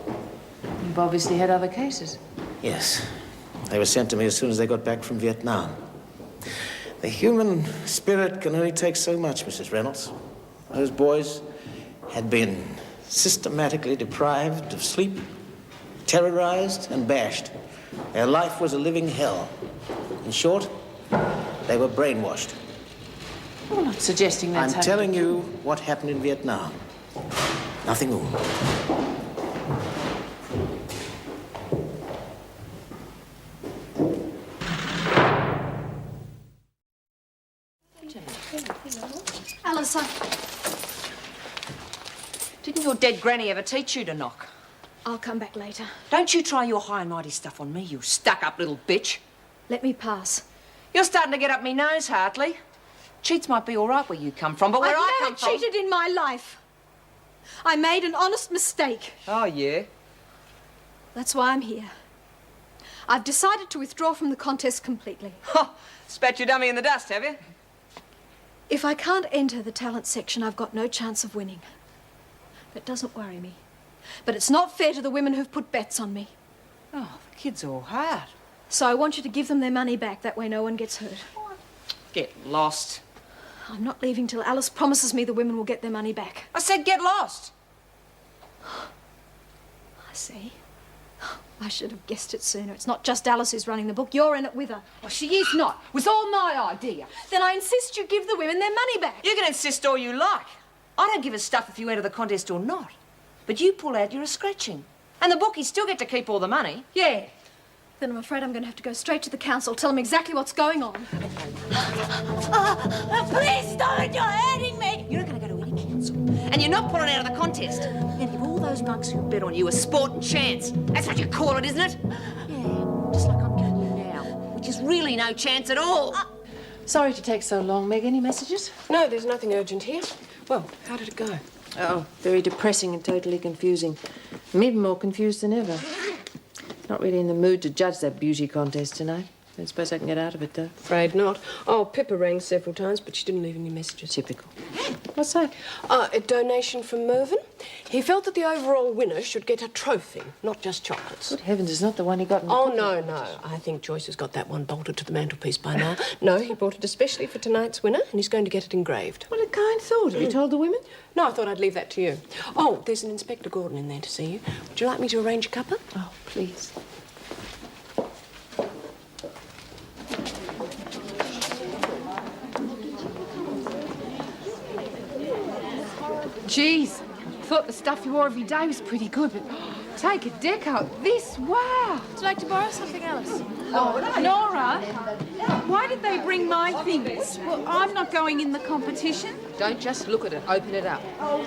Speaker 7: You've obviously had other cases.
Speaker 14: Yes. They were sent to me as soon as they got back from Vietnam. The human spirit can only take so much, Mrs. Reynolds. Those boys had been systematically deprived of sleep, terrorized and bashed. Their life was a living hell. In short, they were brainwashed.
Speaker 7: I'm not suggesting that's
Speaker 14: I'm telling you what happened in Vietnam. Nothing more.
Speaker 9: Alice,
Speaker 3: Didn't your dead granny ever teach you to knock?
Speaker 9: I'll come back later.
Speaker 3: Don't you try your high and mighty stuff on me, you stuck-up little bitch.
Speaker 9: Let me pass.
Speaker 3: You're starting to get up me nose, Hartley. Cheats might be all right where you come from, but where I come
Speaker 4: I've
Speaker 3: from...
Speaker 4: never cheated in my life. I made an honest mistake.
Speaker 3: Oh, yeah?
Speaker 4: That's why I'm here. I've decided to withdraw from the contest completely.
Speaker 3: Ha! Spat your dummy in the dust, have you?
Speaker 4: If I can't enter the talent section, I've got no chance of winning. That doesn't worry me. But it's not fair to the women who've put bets on me.
Speaker 3: Oh, the kid's all hard.
Speaker 4: So I want you to give them their money back. That way no one gets hurt.
Speaker 3: Get lost.
Speaker 4: I'm not leaving till Alice promises me the women will get their money back.
Speaker 3: I said get lost.
Speaker 4: I see. I should have guessed it sooner. It's not just Alice who's running the book. You're in it with her.
Speaker 3: Well, she is not. It was all my idea.
Speaker 4: Then I insist you give the women their money back.
Speaker 3: You can insist all you like. I don't give a stuff if you enter the contest or not. But you pull out, you're a scratching. And the bookies still get to keep all the money.
Speaker 4: Yeah. Then I'm afraid I'm going to have to go straight to the council, tell them exactly what's going on.
Speaker 3: Please don't! You're hurting me! You're not going to go to any council. And you're not pulling out of the contest. You're going to give all those monks who bet on you a sporting chance. That's what you call it, isn't it? Yeah, just like I'm giving you now, which is really no chance at all.
Speaker 7: Sorry to take so long, Meg. Any messages?
Speaker 2: No, there's nothing urgent here. Well, how did it go?
Speaker 7: Oh, very depressing and totally confusing. I'm even more confused than ever. Not really in the mood to judge that beauty contest tonight. I suppose I can get out of it, though.
Speaker 2: Afraid not. Oh, Pippa rang several times, but she didn't leave any messages.
Speaker 7: Typical. What's that?
Speaker 2: A donation from Mervyn. He felt that the overall winner should get a trophy, not just chocolates.
Speaker 7: Good heavens, it's not the one he got in the
Speaker 2: Oh,
Speaker 7: cookie
Speaker 2: no,
Speaker 7: contest.
Speaker 2: no. I think Joyce has got that one bolted to the mantelpiece by now. No, he bought it especially for tonight's winner, and he's going to get it engraved.
Speaker 7: What a kind thought. Have you told the women?
Speaker 2: No, I thought I'd leave that to you. Oh, there's an Inspector Gordon in there to see you. Would you like me to arrange a cuppa?
Speaker 7: Oh, please.
Speaker 8: Jeez, thought the stuff you wore every day was pretty good, but take a deck out. This, wow.
Speaker 4: Would you like to borrow something, Alice?
Speaker 8: Oh, Nora, why did they bring my things? Well, I'm not going in the competition.
Speaker 3: Don't just look at it. Open it up.
Speaker 8: Oh,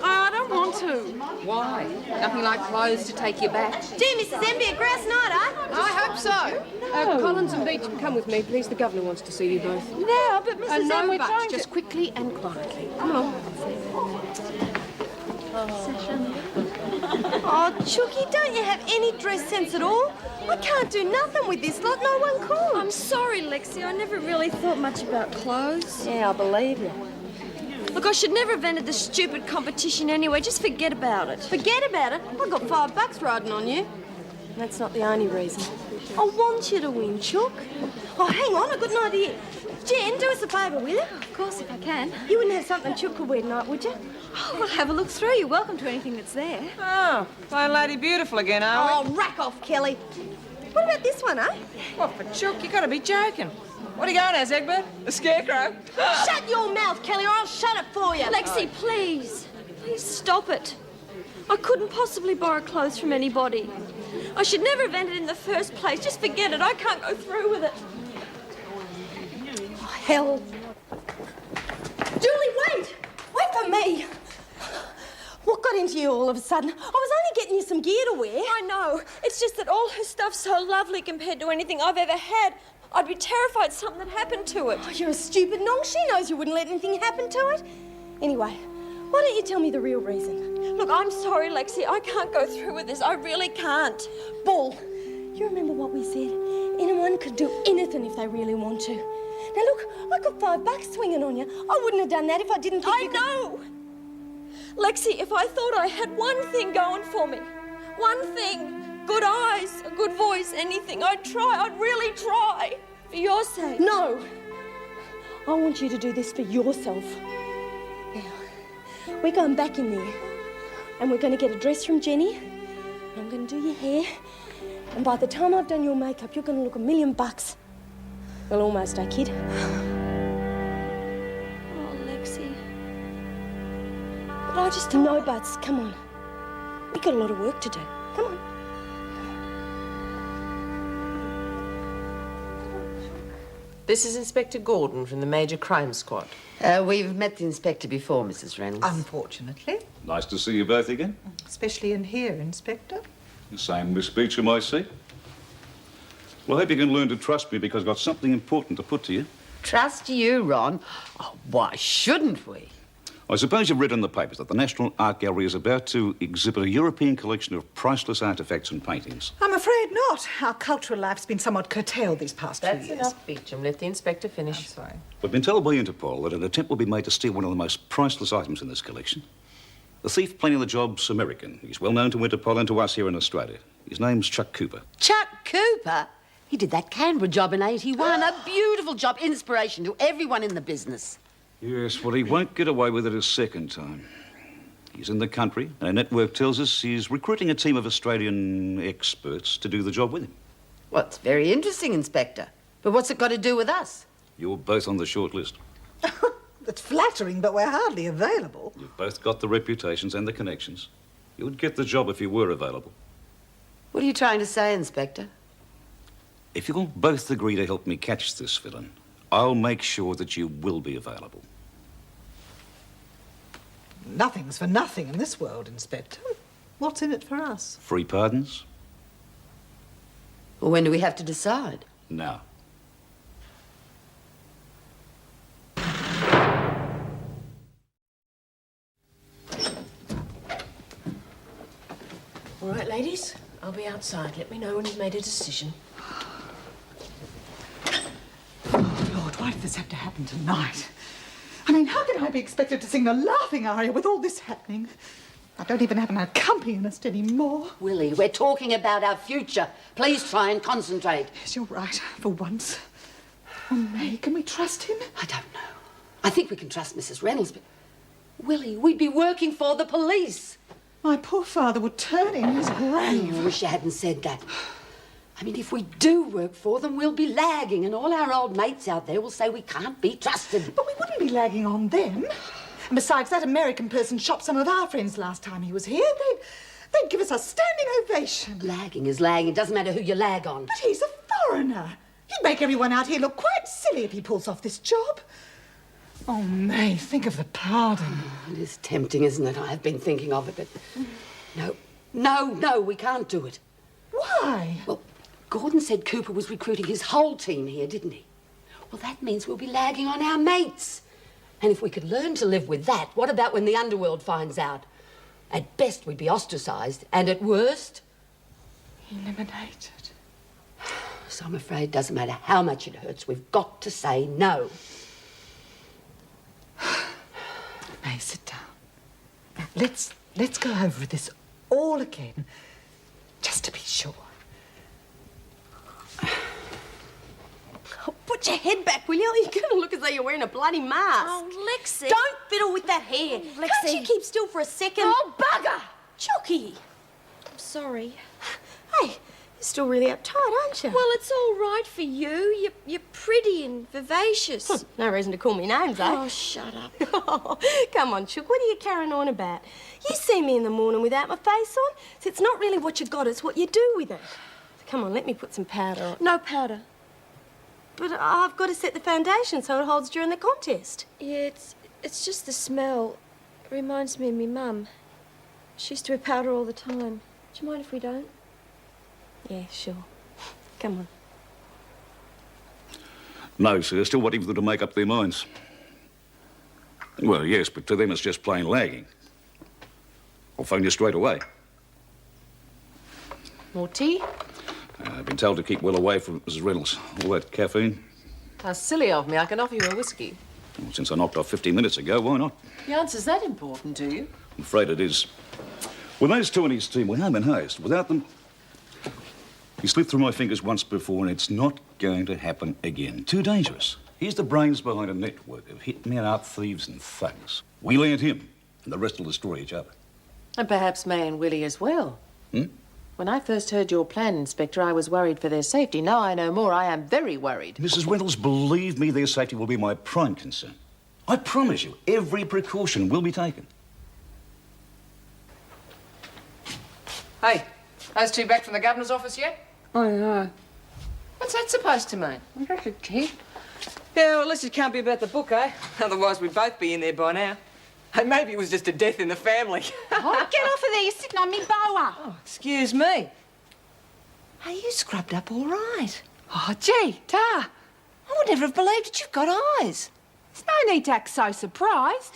Speaker 8: I don't want to.
Speaker 3: Why? Nothing like clothes to take you back.
Speaker 4: Gee, Mrs. Enby, a grouse night, eh?
Speaker 2: I hope so. Collins and Beecham, come with me, please. The governor wants to see you both.
Speaker 8: Now, but Mrs.
Speaker 2: No,
Speaker 8: M, we're
Speaker 2: but
Speaker 8: trying
Speaker 2: just
Speaker 8: to...
Speaker 2: quickly and quietly. Come on.
Speaker 4: Oh, Chooky, don't you have any dress sense at all? I can't do nothing with this lot. No one could.
Speaker 9: I'm sorry, Lexi. I never really thought much about clothes.
Speaker 4: Yeah, I believe you.
Speaker 9: Look, I should never have entered this stupid competition anyway. Just forget about it.
Speaker 4: Forget about it. I got $5 riding on you. That's not the only reason. I want you to win, Chook. Oh, hang on, I've got an idea. Jen, do us a favour, will you?
Speaker 9: Of course, if I can.
Speaker 4: You wouldn't have something Chook could wear tonight, would you?
Speaker 9: Oh, we'll have a look through. You're welcome to anything that's there.
Speaker 3: Oh, playing Lady Beautiful again, are
Speaker 4: Oh, rack off, Kelly. What about this one, eh?
Speaker 3: we? What, for Chook? You got to be joking. What are you going as, Egbert? A scarecrow?
Speaker 4: Shut your mouth, Kelly, or I'll shut it for you.
Speaker 9: Lexi, please. Please stop it. I couldn't possibly borrow clothes from anybody. I should never have entered in the first place. Just forget it. I can't go through with it.
Speaker 4: Oh, hell. Julie, wait! Wait for me! What got into you all of a sudden? I was only getting you some gear to wear.
Speaker 9: I know. It's just that all her stuff's so lovely compared to anything I've ever had. I'd be terrified something had happened to it.
Speaker 4: Oh, you're a stupid nong. She knows you wouldn't let anything happen to it. Anyway, why don't you tell me the real reason?
Speaker 9: Look, I'm sorry, Lexi. I can't go through with this. I really can't.
Speaker 4: Bull. You remember what we said? Anyone could do anything if they really want to. Now look, I got $5 swinging on you. I wouldn't have done that if I didn't think you could...
Speaker 9: know. Lexi, if I thought I had one thing going for me, one thing, good eyes, a good voice, anything, I'd try. I'd really try. For your sake.
Speaker 4: No. I want you to do this for yourself. Now, we're going back in there and we're going to get a dress from Jenny. I'm going to do your hair. And by the time I've done your makeup, you're going to look $1,000,000. Well, almost, eh, kid?
Speaker 9: Oh, Lexi. But I just...
Speaker 4: No buts. Come on. We've got a lot of work to do. Come on.
Speaker 7: This is Inspector Gordon from the Major Crime Squad.
Speaker 1: We've met the inspector before, Mrs. Reynolds.
Speaker 5: Unfortunately.
Speaker 15: Nice to see you both again.
Speaker 5: Especially in here, Inspector.
Speaker 15: The same Miss Beecham, I see. Well, I hope you can learn to trust me because I've got something important to put to you.
Speaker 1: Trust you, Ron? Oh, why shouldn't we?
Speaker 15: I suppose you've read in the papers that the National Art Gallery is about to exhibit a European collection of priceless artefacts and paintings.
Speaker 5: I'm afraid not. Our cultural life's been somewhat curtailed these past few years.
Speaker 7: That's enough, Beecham. Let the inspector finish.
Speaker 5: I'm sorry.
Speaker 15: We've been told by Interpol that an attempt will be made to steal one of the most priceless items in this collection. The thief planning the job's American. He's well known to Interpol and to us here in Australia. His name's Chuck Cooper.
Speaker 1: Chuck Cooper? He did that Canberra job in '81. A beautiful job, inspiration to everyone in the business.
Speaker 15: Yes, well, he won't get away with it a second time. He's in the country, and our network tells us he's recruiting a team of Australian experts to do the job with him.
Speaker 1: Well, it's very interesting, Inspector. But what's it got to do with us?
Speaker 15: You're both on the short list.
Speaker 5: That's flattering, but we're hardly available.
Speaker 15: You've both got the reputations and the connections. You would get the job if you were available.
Speaker 1: What are you trying to say, Inspector?
Speaker 15: If you'll both agree to help me catch this villain, I'll make sure that you will be available.
Speaker 5: Nothing's for nothing in this world, Inspector. What's in it for us?
Speaker 15: Free pardons?
Speaker 1: Well, when do we have to decide?
Speaker 15: Now.
Speaker 2: All right, ladies, I'll be outside. Let me know when you've made a decision.
Speaker 5: Oh, Lord, why did this have to happen tonight? I mean, how can I be expected to sing the laughing aria with all this happening? I don't even have an accompanist anymore.
Speaker 1: Willie, we're talking about our future. Please try and concentrate.
Speaker 5: Yes, you're right, for once. Oh, May, can we trust him?
Speaker 1: I don't know. I think we can trust Mrs. Reynolds, but... Willie, we'd be working for the police.
Speaker 5: My poor father would turn in his grave.
Speaker 1: I wish you hadn't said that. I mean, if we do work for them, we'll be lagging, and all our old mates out there will say we can't be trusted.
Speaker 5: But we wouldn't be lagging on them. And besides, that American person shopped some of our friends last time he was here. They'd give us a standing ovation.
Speaker 1: Lagging is lagging. It doesn't matter who you lag on.
Speaker 5: But he's a foreigner. He'd make everyone out here look quite silly if he pulls off this job. Oh, May, think of the pardon.
Speaker 1: It is tempting, isn't it? I have been thinking of it, but... No, we can't do it.
Speaker 5: Why?
Speaker 1: Well, Gordon said Cooper was recruiting his whole team here, didn't he? Well, that means we'll be lagging on our mates. And if we could learn to live with that, what about when the underworld finds out? At best, we'd be ostracised, and at worst...
Speaker 5: eliminated.
Speaker 1: So I'm afraid it doesn't matter how much it hurts, we've got to say no.
Speaker 5: May, sit down. Now, let's go over this all again, just to be sure.
Speaker 4: Oh, put your head back, will you? You're going to look as though you're wearing a bloody mask.
Speaker 9: Oh, Lexi.
Speaker 4: Don't fiddle with that hair.
Speaker 9: Oh, Lexi.
Speaker 4: Can't you keep still for a second?
Speaker 9: Oh, bugger!
Speaker 4: Chucky.
Speaker 9: I'm sorry.
Speaker 4: Hey, You're still really uptight, aren't you?
Speaker 9: Well, it's all right for you. You're pretty and vivacious.
Speaker 4: No reason to call me names, eh?
Speaker 9: Oh, shut up.
Speaker 4: Oh, come on, Chook, what are you carrying on about? You see me in the morning without my face on, so it's not really what you got, it's what you do with it. So come on, let me put some powder on.
Speaker 9: No powder.
Speaker 4: But I've got to set the foundation so it holds during the contest.
Speaker 9: Yeah, it's just the smell. It reminds me of me mum. She used to wear powder all the time. Do you mind if we don't?
Speaker 4: Yeah, sure. Come on.
Speaker 15: No, sir, still waiting for them to make up their minds. Well, yes, but to them it's just plain lagging. I'll phone you straight away.
Speaker 7: More tea?
Speaker 15: I've been told to keep well away from Mrs. Reynolds. All that caffeine.
Speaker 7: How silly of me. I can offer you a whiskey.
Speaker 15: Well, since I knocked off 15 minutes ago, why not?
Speaker 7: The answer's that important to you?
Speaker 15: I'm afraid it is. When those two in his team were home and hosed, without them... He slipped through my fingers once before, and it's not going to happen again. Too dangerous. He's the brains behind a network of hitmen, art thieves and thugs. We land him, and the rest will destroy each other.
Speaker 7: And perhaps May and Willie as well.
Speaker 15: Hmm?
Speaker 7: When I first heard your plan, Inspector, I was worried for their safety. Now I know more. I am very worried.
Speaker 15: Mrs. Reynolds, believe me, their safety will be my prime concern. I promise you, every precaution will be taken.
Speaker 3: Hey, those two back from the governor's office yet?
Speaker 8: I know.
Speaker 3: What's that supposed to mean?
Speaker 8: That's a tea.
Speaker 3: Yeah, well, at least it can't be about the book, eh? Otherwise, we'd both be in there by now. And maybe it was just a death in the family.
Speaker 8: Oh, get off of there. You're sitting on me boa.
Speaker 3: Oh, excuse me. Are you scrubbed up all right?
Speaker 8: Oh, gee, Tar.
Speaker 3: I would never have believed that you've got eyes.
Speaker 8: There's no need to act so surprised.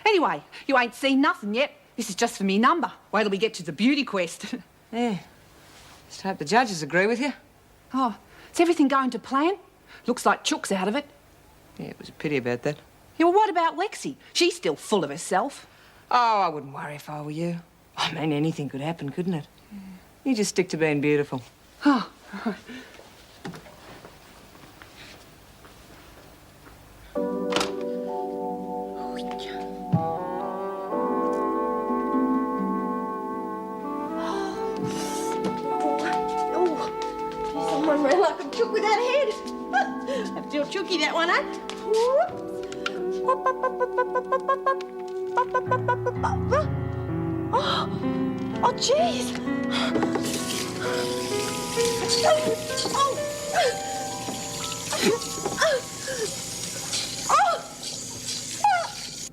Speaker 8: Anyway, you ain't seen nothing yet. This is just for me number. Wait till we get to the beauty quest.
Speaker 3: Yeah. Just hope the judges agree with you.
Speaker 8: Oh, is everything going to plan? Looks like Chook's out of it.
Speaker 3: Yeah, it was a pity about that.
Speaker 8: Yeah, well, what about Lexi? She's still full of herself.
Speaker 3: Oh, I wouldn't worry if I were you. I mean, anything could happen, couldn't it? Yeah. You just stick to being beautiful.
Speaker 8: Oh, right.
Speaker 4: Someone ran like a chook without a head. Have to do a chooky that one, eh? Oh, jeez.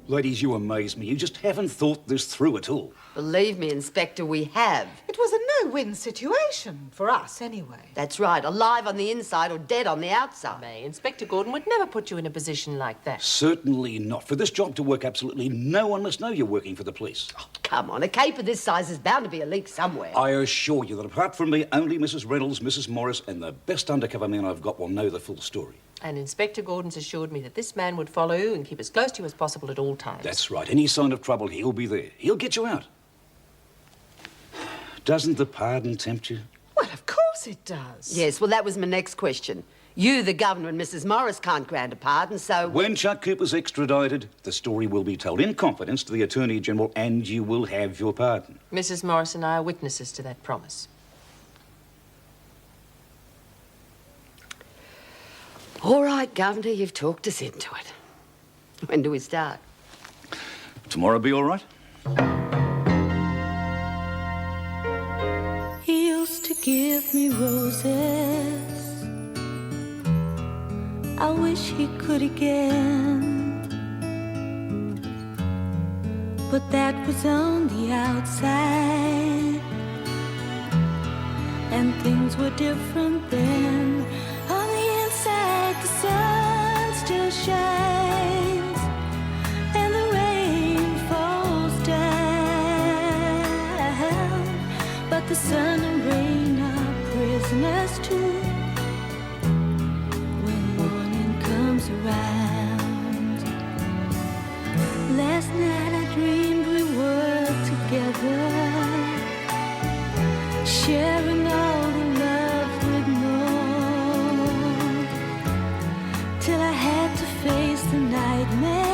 Speaker 15: Ladies, you amaze me. You just haven't thought this through at all.
Speaker 1: Believe me, Inspector, we have.
Speaker 5: It was a no-win situation, for us anyway.
Speaker 1: That's right, alive on the inside or dead on the outside.
Speaker 7: May, Inspector Gordon would never put you in a position like that.
Speaker 15: Certainly not. For this job to work, absolutely no one must know you're working for the police.
Speaker 1: Oh, come on, a caper this size is bound to be a leak somewhere.
Speaker 15: I assure you that apart from me, only Mrs. Reynolds, Mrs. Morris, and the best undercover man I've got will know the full story.
Speaker 7: And Inspector Gordon's assured me that this man would follow you and keep as close to you as possible at all times.
Speaker 15: That's right. Any sign of trouble, he'll be there. He'll get you out. Doesn't the pardon tempt you?
Speaker 5: Well, of course it does.
Speaker 1: Yes, well, that was my next question. You, the Governor, and Mrs. Morris can't grant a pardon, so...
Speaker 15: When Chuck Cooper's extradited, the story will be told in confidence to the Attorney General, and you will have your pardon.
Speaker 7: Mrs. Morris and I are witnesses to that promise.
Speaker 1: All right, Governor, you've talked us into it. When do we start?
Speaker 15: Tomorrow be all right?
Speaker 16: He used to give me roses. I wish he could again. But that was on the outside, and things were different then. On the inside, the sun still shines, and the rain falls down. But the sun and rain are prisoners too when morning comes around. Last night I dreamed we were together, sharing all the love we'd known, till I had to face the nightmare